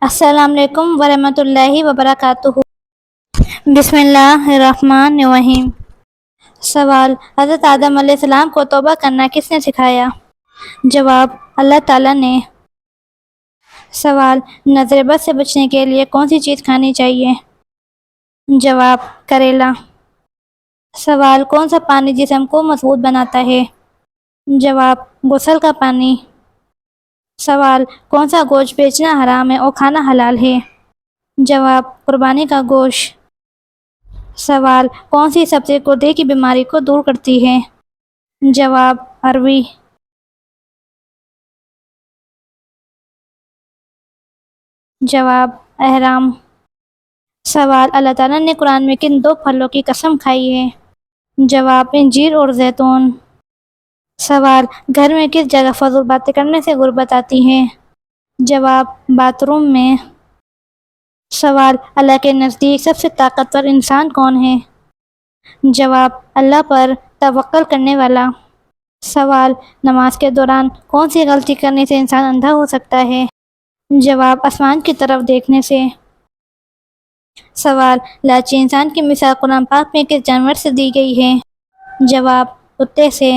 السلام علیکم ورحمۃ اللہ وبرکاتہ۔ بسم اللہ الرحمن الرحیم۔ سوال: حضرت آدم علیہ السلام کو توبہ کرنا کس نے سکھایا؟ جواب: اللہ تعالیٰ نے۔ سوال: نظر بد سے بچنے کے لیے کون سی چیز کھانی چاہیے؟ جواب: کریلا۔ سوال: کون سا پانی جسم کو مضبوط بناتا ہے؟ جواب: غسل کا پانی۔ سوال: کون سا گوشت بیچنا حرام ہے اور کھانا حلال ہے؟ جواب: قربانی کا گوشت۔ سوال: کون سی سبزی گردے کی بیماری کو دور کرتی ہے؟ جواب: اروی۔ جواب: احرام۔ سوال: اللہ تعالیٰ نے قرآن میں کن دو پھلوں کی قسم کھائی ہے؟ جواب: انجیر اور زیتون۔ سوال: گھر میں کس جگہ فضول باتیں کرنے سے غربت آتی ہے؟ جواب: باتھ روم میں۔ سوال: اللہ کے نزدیک سب سے طاقتور انسان کون ہے؟ جواب: اللہ پر توکل کرنے والا۔ سوال: نماز کے دوران کون سی غلطی کرنے سے انسان اندھا ہو سکتا ہے؟ جواب: آسمان کی طرف دیکھنے سے۔ سوال: لالچی انسان کی مثال قرآن پاک میں کس جانور سے دی گئی ہے؟ جواب: کتے سے۔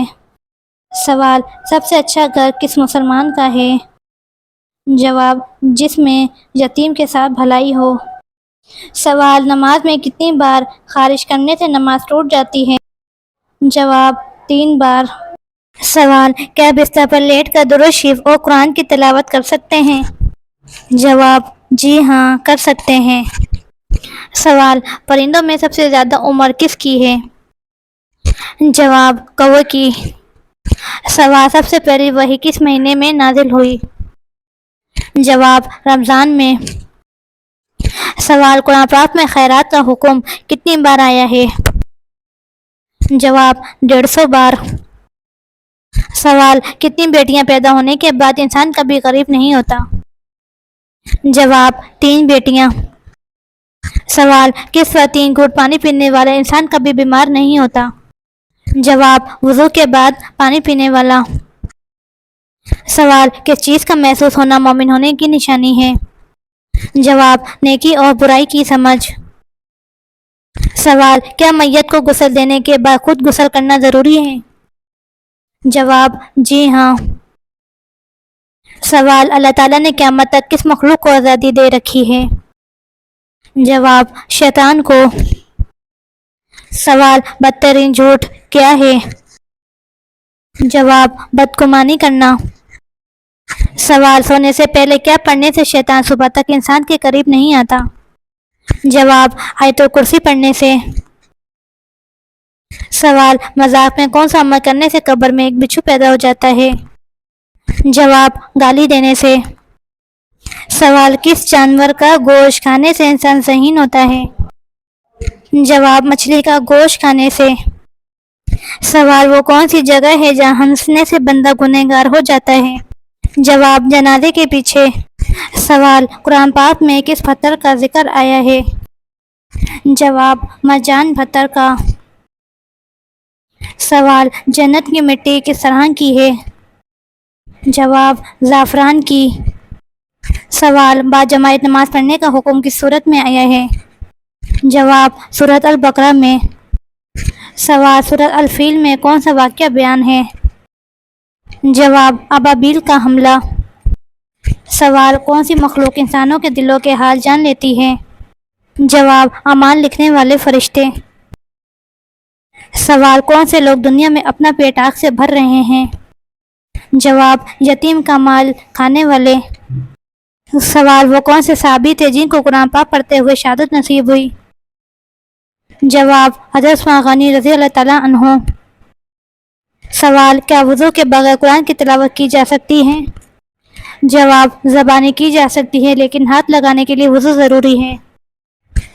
سوال: سب سے اچھا گھر کس مسلمان کا ہے؟ جواب: جس میں یتیم کے ساتھ بھلائی ہو۔ سوال: نماز میں کتنی بار خارش کرنے سے نماز ٹوٹ جاتی ہے؟ جواب: 3 بار۔ سوال: کیا بستر پر لیٹ کر درود شریف اور قرآن کی تلاوت کر سکتے ہیں؟ جواب: جی ہاں، کر سکتے ہیں۔ سوال: پرندوں میں سب سے زیادہ عمر کس کی ہے؟ جواب: کوے کی۔ سوال: سب سے پہلی وحی کس مہینے میں نازل ہوئی؟ جواب: رمضان میں۔ سوال: قرآن پاک میں خیرات کا حکم کتنی بار آیا ہے؟ جواب: 150 بار۔ سوال: کتنی بیٹیاں پیدا ہونے کے بعد انسان کبھی غریب نہیں ہوتا؟ جواب: 3 بیٹیاں۔ سوال: کس وقت 3 گھونٹ پانی پینے والا انسان کبھی بیمار نہیں ہوتا؟ جواب: وضو کے بعد پانی پینے والا۔ سوال: کس چیز کا محسوس ہونا مومن ہونے کی نشانی ہے؟ جواب: نیکی اور برائی کی سمجھ۔ سوال: کیا میت کو غسل دینے کے بعد خود غسل کرنا ضروری ہے؟ جواب: جی ہاں۔ سوال: اللہ تعالیٰ نے قیامت تک کس مخلوق کو آزادی دے رکھی ہے؟ جواب: شیطان کو۔ سوال: بدترین جھوٹ کیا ہے؟ جواب: بدگمانی کرنا۔ سوال: سونے سے پہلے کیا پڑھنے سے شیطان صبح تک انسان کے قریب نہیں آتا؟ جواب: آیت الکرسی پڑھنے سے۔ سوال: مذاق میں کون سا عمل کرنے سے قبر میں ایک بچھو پیدا ہو جاتا ہے؟ جواب: گالی دینے سے۔ سوال: کس جانور کا گوشت کھانے سے انسان ذہین ہوتا ہے؟ جواب: مچھلی کا گوشت کھانے سے۔ سوال: وہ کون سی جگہ ہے جہاں ہنسنے سے بندہ گنہگار ہو جاتا ہے؟ جواب: جنازے کے پیچھے۔ سوال: قرآن پاک میں کس پتھر کا ذکر آیا ہے؟ جواب: مرجان پتھر کا۔ سوال: جنت کی مٹی کس طرح کی ہے؟ جواب: زعفران کی۔ سوال: باجماعت نماز پڑھنے کا حکم کس سورت میں آیا ہے؟ جواب: سورۃ البقرہ میں۔ سوال: سورۃ الفیل میں کون سا واقعہ بیان ہے؟ جواب: ابابیل کا حملہ۔ سوال: کون سی مخلوق انسانوں کے دلوں کے حال جان لیتی ہے؟ جواب: اعمال لکھنے والے فرشتے۔ سوال: کون سے لوگ دنیا میں اپنا پیٹ آگ سے بھر رہے ہیں؟ جواب: یتیم کا مال کھانے والے۔ سوال: وہ کون سے صحابی تھے جن کو قرآن پاک پڑھتے ہوئے شہادت نصیب ہوئی؟ جواب: حضرت عثمان غنی رضی اللہ تعالیٰ عنہ۔ سوال: کیا وضو کے بغیر قرآن کی تلاوت کی جا سکتی ہے؟ جواب: زبانی کی جا سکتی ہے لیکن ہاتھ لگانے کے لیے وضو ضروری ہے۔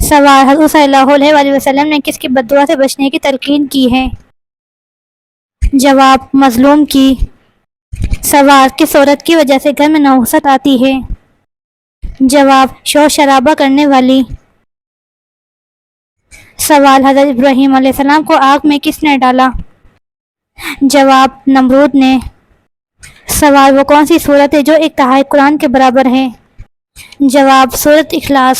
سوال: حضور صلی اللہ علیہ وسلم نے کس کی بد دعا سے بچنے کی تلقین کی ہے؟ جواب: مظلوم کی۔ سوال: کس عورت کی وجہ سے گھر میں نحوست آتی ہے؟ جواب: شور شرابہ کرنے والی۔ سوال: حضرت ابراہیم علیہ السلام کو آگ میں کس نے ڈالا؟ جواب: نمرود نے۔ سوال: وہ کون سی صورت ہے جو ایک تہائی قرآن کے برابر ہے؟ جواب سورۃ اخلاص۔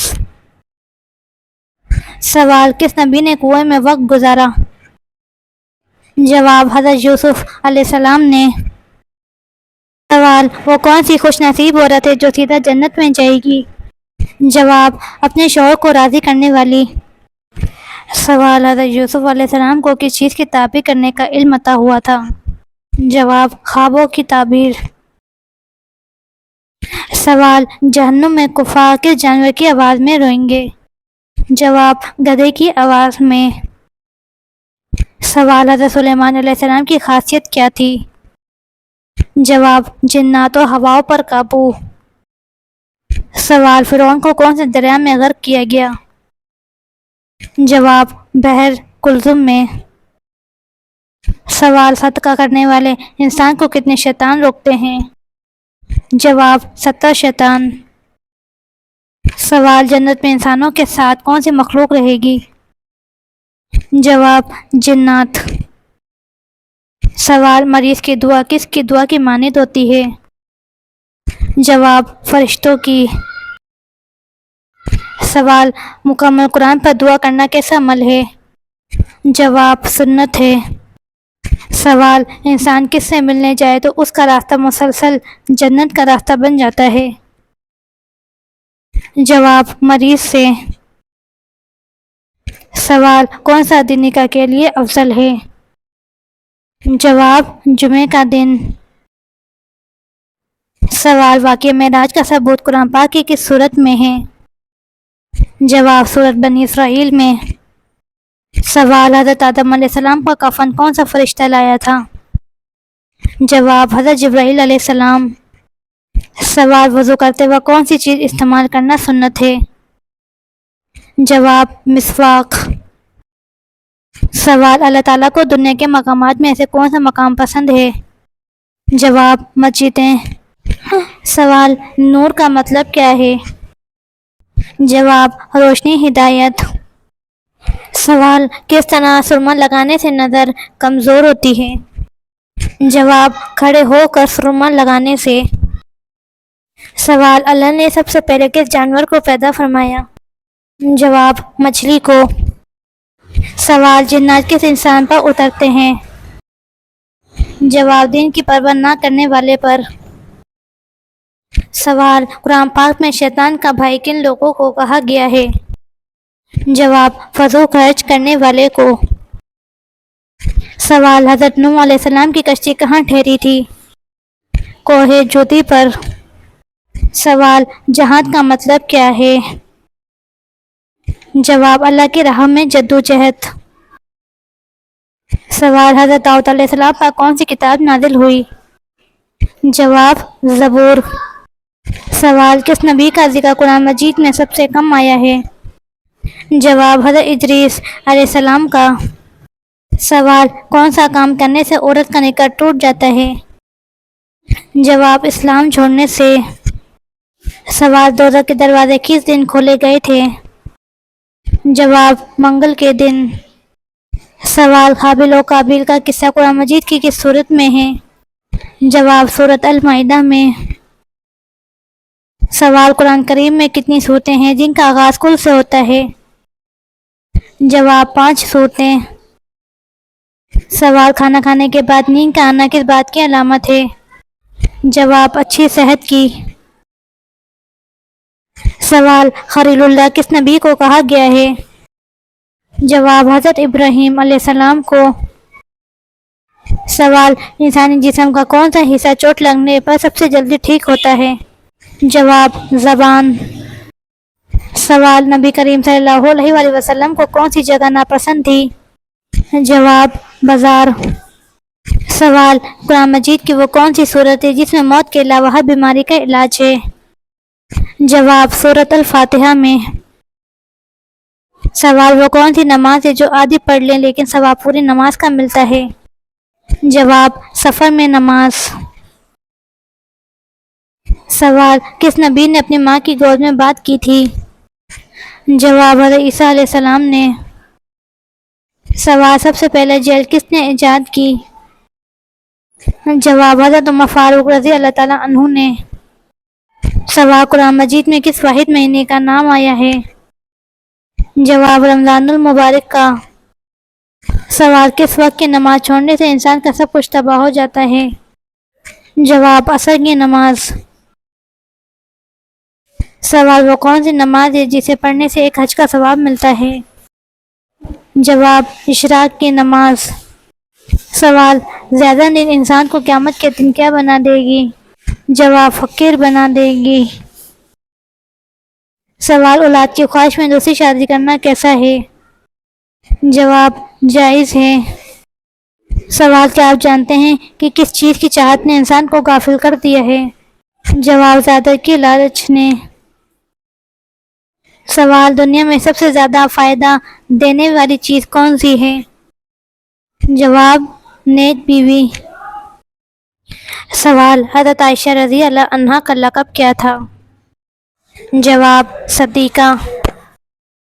سوال کس نبی نے کنویں میں وقت گزارا؟ جواب حضرت یوسف علیہ السلام نے۔ سوال وہ کون سی خوش نصیب عورت ہے جو سیدھا جنت میں جائے گی؟ جواب اپنے شوہر کو راضی کرنے والی۔ سوال حضرت یوسف علیہ السلام کو کس چیز کی تعبیر کرنے کا علم عطا ہوا تھا؟ جواب خوابوں کی تعبیر۔ سوال جہنم میں کفار کس جانور کی آواز میں روئیں گے؟ جواب گدھے کی آواز میں۔ سوال حضرت سلیمان علیہ السلام کی خاصیت کیا تھی؟ جواب جنات و ہواؤں پر قابو۔ سوال فرعون کو کون سے دریا میں غرق کیا گیا؟ جواب بحر کلثم میں۔ سوال صدقہ کرنے والے انسان کو کتنے شیطان روکتے ہیں؟ جواب 70 شیطان۔ سوال جنت میں انسانوں کے ساتھ کون سی مخلوق رہے گی؟ جواب جنات۔ سوال مریض کی دعا کس کی دعا کی مانند ہوتی ہے؟ جواب فرشتوں کی۔ سوال مکمل قرآن پر دعا کرنا کیسا عمل ہے؟ جواب سنت ہے۔ سوال انسان کس سے ملنے جائے تو اس کا راستہ مسلسل جنت کا راستہ بن جاتا ہے؟ جواب مریض سے۔ سوال کون سا دن نکاح کے لیے افضل ہے؟ جواب جمعے کا دن۔ سوال واقعہ معراج کا ثبوت قرآن پاک کی کس سورت میں ہے؟ جواب سورت بنی اسرائیل میں۔ سوال حضرت آدم علیہ السلام کا کفن کون سا فرشتہ لایا تھا؟ جواب حضرت جبرائیل علیہ السلام۔ سوال وضو کرتے وقت کون سی چیز استعمال کرنا سنت ہے؟ جواب مسواک۔ سوال اللہ تعالیٰ کو دنیا کے مقامات میں ایسے کون سا مقام پسند ہے؟ جواب مسجدیں۔ سوال نور کا مطلب کیا ہے؟ جواب روشنی ہدایت۔ سوال کس طرح سرما لگانے سے نظر کمزور ہوتی ہے؟ جواب کھڑے ہو کر سرما لگانے سے۔ سوال اللہ نے سب سے پہلے کس جانور کو پیدا فرمایا؟ جواب مچھلی کو۔ سوال جنات کس انسان پر اترتے ہیں؟ جواب دین کی پرواہ نہ کرنے والے پر۔ سوال قرآن پاک میں شیطان کا بھائی کن لوگوں کو کہا گیا ہے؟ جواب فضول خرچ کرنے والے کو۔ سوال حضرت نوح علیہ السلام کی کشتی کہاں ٹھہری تھی؟ کوہ جودی پر۔ سوال جہاد کا مطلب کیا ہے؟ جواب اللہ کی راہ میں جدوجہد۔ سوال حضرت داؤد علیہ السلام پر کون سی کتاب نازل ہوئی؟ جواب زبور۔ سوال کس نبی کا ذکر قرآن مجید میں سب سے کم آیا ہے؟ جواب حضرت ادریس علیہ السلام کا۔ سوال کون سا کام کرنے سے عورت کا نکاح ٹوٹ جاتا ہے؟ جواب اسلام چھوڑنے سے۔ سوال دوزخ کے دروازے کس دن کھولے گئے تھے؟ جواب منگل کے دن۔ سوال حابیل و قابیل کا قصہ قرآن مجید کی کس سورت میں ہے؟ جواب سورۃ المائدہ میں۔ سوال قرآن کریم میں کتنی صورتیں ہیں جن کا آغاز کل سے ہوتا ہے؟ جواب 5 صورتیں۔ سوال کھانا کھانے کے بعد نیند کا آنا کس بات کی علامت ہے؟ جواب اچھی صحت کی۔ سوال خلیل اللہ کس نبی کو کہا گیا ہے؟ جواب حضرت ابراہیم علیہ السلام کو۔ سوال انسانی جسم کا کون سا حصہ چوٹ لگنے پر سب سے جلدی ٹھیک ہوتا ہے؟ جواب زبان۔ سوال نبی کریم صلی اللہ علیہ وآلہ وسلم کو کون سی جگہ ناپسند تھی؟ جواب بازار۔ سوال قرآن مجید کی وہ کون سی صورت ہے جس میں موت کے علاوہ ہر بیماری کا علاج ہے؟ جواب سورۃ الفاتحہ میں۔ سوال وہ کون سی نماز ہے جو آدھی پڑھ لیں لیکن ثواب پوری نماز کا ملتا ہے؟ جواب سفر میں نماز۔ سوال کس نبی نے اپنی ماں کی گود میں بات کی تھی؟ جواب حضرت عیسیٰ علیہ السلام نے۔ سوال سب سے پہلے جیل کس نے ایجاد کی؟ جواب حضرت عمر فاروق رضی اللہ تعالیٰ عنہ نے۔ سوال قرآن مجید میں کس واحد مہینے کا نام آیا ہے؟ جواب رمضان المبارک کا۔ سوال کس وقت کی نماز چھوڑنے سے انسان کا سب کچھ تباہ ہو جاتا ہے؟ جواب عصر کی نماز۔ سوال وہ کون سی نماز ہے جسے پڑھنے سے ایک حج کا ثواب ملتا ہے؟ جواب اشراق کی نماز۔ سوال زیادہ نیند انسان کو قیامت کے دن کیا بنا دے گی؟ جواب فقیر بنا دے گی۔ سوال اولاد کی خواہش میں دوسری شادی کرنا کیسا ہے؟ جواب جائز ہے۔ سوال کیا آپ جانتے ہیں کہ کس چیز کی چاہت نے انسان کو غافل کر دیا ہے؟ جواب زیادہ کی لالچ نے۔ سوال دنیا میں سب سے زیادہ فائدہ دینے والی چیز کون سی ہے؟ جواب نیک بیوی۔ سوال حضرت عائشہ رضی اللہ عنہا کا لقب کیا تھا؟ جواب صدیقہ۔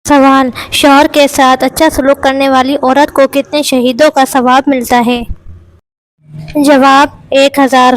سوال شوہر کے ساتھ اچھا سلوک کرنے والی عورت کو کتنے شہیدوں کا ثواب ملتا ہے؟ جواب 1000۔